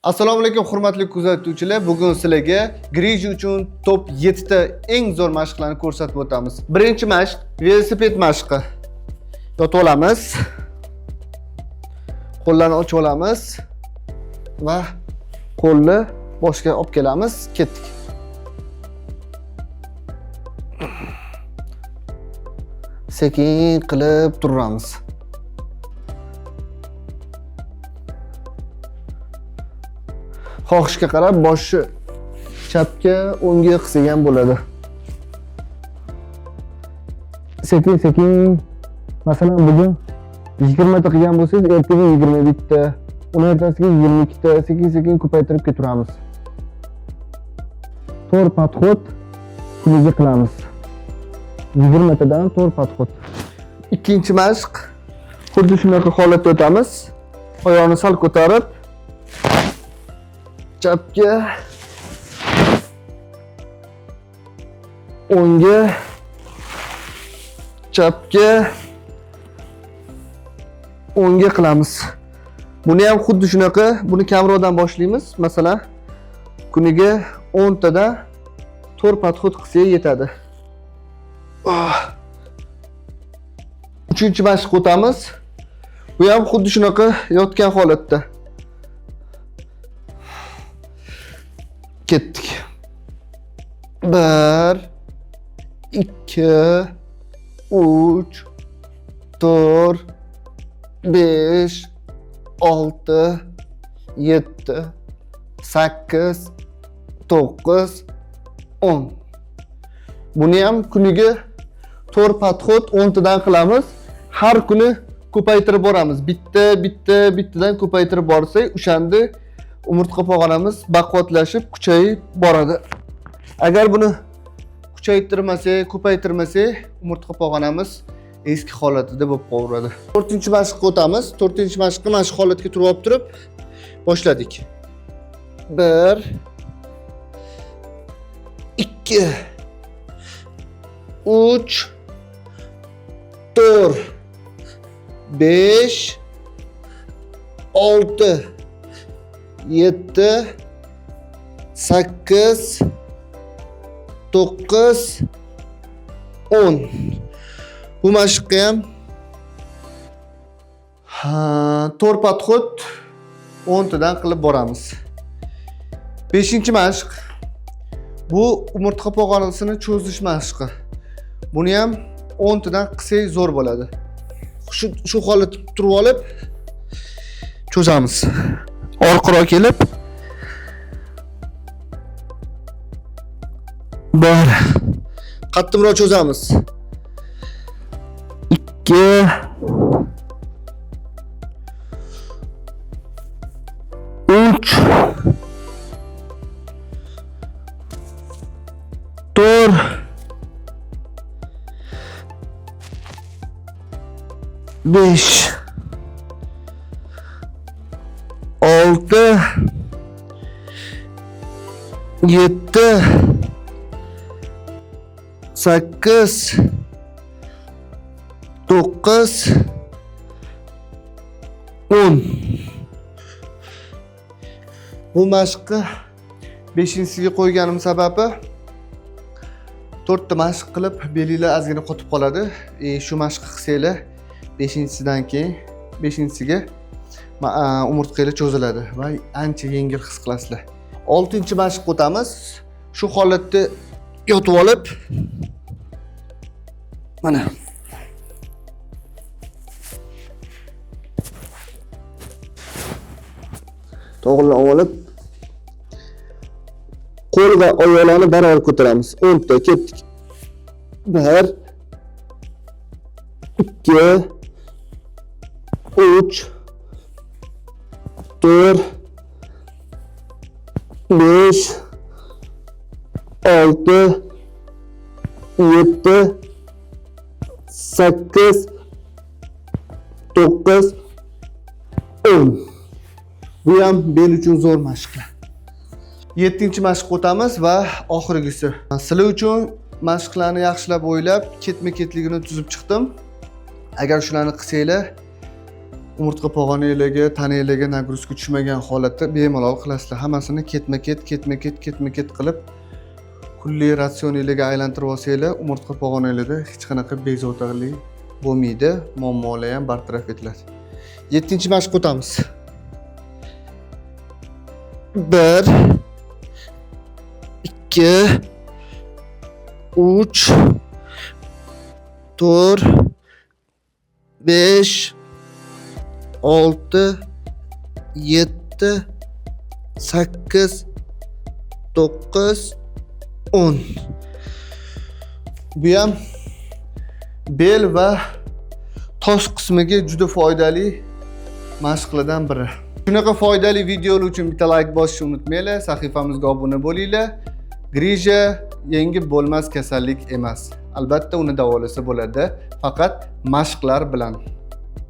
Assalomu alaykum hurmatli kuzatuvchilar. Bugun sizlarga griji uchun top 7 ta eng zo'r mashqlarni ko'rsatib o'tamiz. Birinchi mashq velosiped mashqi. Yotib olamiz. Qo'llarni ochib olamiz va qo'lni boshga olib kelamiz. Ketdik. Sekin qilib turamiz. Xohishga qarab boshni chapga, o'ngga qisgan bo'ladi. Sekin, masalan, bugun 20 ta qilgan bo'lsangiz, ertaga 21 ta, uni ertasiga 22 ta, sekin ko'paytirib keturamiz. To'rt podxod kuniga qilamiz. 20 tadan to'rt podxod. Ikkinchi mashq xuddi shunaqa holatda o'tamiz. Oyoqni sal ko'tarib chapga, o'ngga, chapga, o'ngga qilamiz. Buni ham xuddi shunaqa, buni kamroqdan boshlaymiz. Masalan, kuniga 10 tadan 4 podxod qilsak yetadi. Uchinchi mashq o'tamiz. Bu ham xuddi shunaqa yotgan holatda. Ketdik. 1 2 3 4 5 6 7 8 9 10. Buni ham kuniga 4 podxod 10 tadan qilamiz. Har kuni ko'paytirib boramiz. Bittadan ko'paytirib borsak, o'shanda umurtqa pog'onamiz baquvvatlashib, kuchayib boradi. Agar buni kuchaytirmasak, ko'paytirmasak, umurtqa pog'onamiz eski holatida bo'lib qolaveradi. 4-chi mashqqa o'tamiz. 4-chi mashqni mana shu holatga turib olib turib boshladik. 1 2 3 4 5 6 7 8 9 10. Bu mashqqa ham 4 podxod 10 tadan qilib boramiz. 5-mashq. Bu umurtqa pog'onasini cho'zish mashqi. Buni ham 10 tadan qilsak zo'r bo'ladi. Shu holatda turib olib cho'zamiz. Orqaroq kelib 1 qattimroq cho'zamiz. 2 3 4 5 6 7 8 9 10. Bu mashqni 5-siga qo'yganim sababi 4 ta mashq qilib belinglar ozgina qotib qoladi. Shu mashqni qilsanglar 5-sidan keyin 5-siga umurtqanglar cho'ziladi va ancha yengil his qilasizlar. 6-chi mashqqa o'tamiz. Shu holatda yotib olib mana to'g'rilab olib qo'l va oyoqlarni barobar ko'taramiz. 10 ta ketdik. 1 2 3 4 5 6 7 8 9 10. Bu ham bel uchun zo'r mashqlar. 7-mashqqa o'tamiz va oxirgisi. Sizlar uchun mashqlarni yaxshilab o'ylab, ketma-ketligini tuzib chiqdim. Agar shularni qilsanglar umurtqa pog'onanglarga, tananglarga nagruzka tushmagan holatda bemalol qilasizlar. Hammasini ketma-ket qilib kunlik ratsioninglarga aylantirib olsanglar, umurtqa pog'onanglarda hech qanaqa bezovtalik bo'lmaydi, muammolar ham bartaraf etiladi. 7-mashqqa o'tamiz. 1 2 3 4 5 6 7 8 9 10. Bu ham bel va tos qismiga juda foydali mashqlardan biri. Shunaqa foydali videolar uchun bitta like bosishni unutmanglar, sahifamizga obuna bo'linglar. Grija yengib bo'lmas kasallik emas. Albatta uni davolasa bo'ladi, faqat mashqlar bilan.